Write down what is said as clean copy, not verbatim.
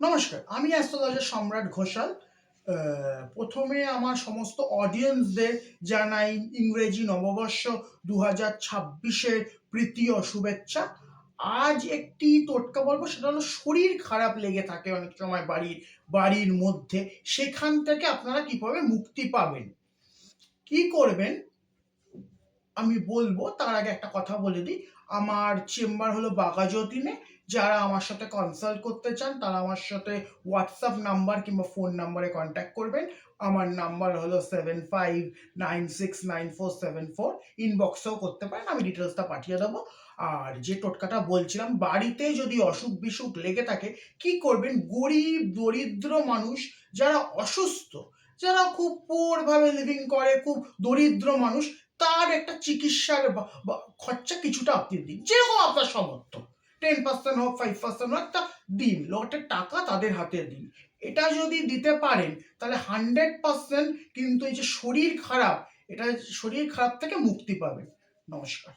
নমস্কার, আমি অ্যাস্ট্রোলজার সম্রাট ঘোষাল। প্রথমে আমার সমস্ত অডিয়েন্সদের জানাই ইংরেজি নববর্ষ 2026-এর প্রীতি ও শুভেচ্ছা। আজ একটি টোটকা বলবো, সেটা হলো শরীর খারাপ লেগে থাকে অনেক সময় বাড়ির মধ্যে, সেখান থেকে আপনারা কিভাবে মুক্তি পাবেন, কি করবেন আমি বলবো। তার আগে একটা কথা বলে দিই, আমার চেম্বার হলো বাঘাযতীনে। যারা আমার সাথে কনসাল্ট করতে চান তারা আমার সাথে হোয়াটসঅ্যাপ নাম্বার কিংবা ফোন নাম্বারে কন্ট্যাক্ট করবেন। আমার নাম্বার হলো 75969474। ইনবক্সেও করতে পারেন, আমি ডিটেলসটা পাঠিয়ে দেবো। আর যে টোটকাটা বলছিলাম, বাড়িতে যদি অসুখ বিসুখ লেগে থাকে কি করবেন, গরিব দরিদ্র মানুষ যারা অসুস্থ, যারা খুব পুয়ার ভাবে লিভিং করে, খুব দরিদ্র মানুষ, তার একটা চিকিৎসার খরচা কিছুটা আপনি দিন, যেরকম আপনার সামর্থ্য। 10% হোক, 5% হোক, একটা দিন, লটের টাকা তাদের হাতে দিন। এটা যদি দিতে পারেন তাহলে 100% কিন্তু এই যে শরীর খারাপ, এটা শরীর খারাপ থেকে মুক্তি পাবেন। নমস্কার।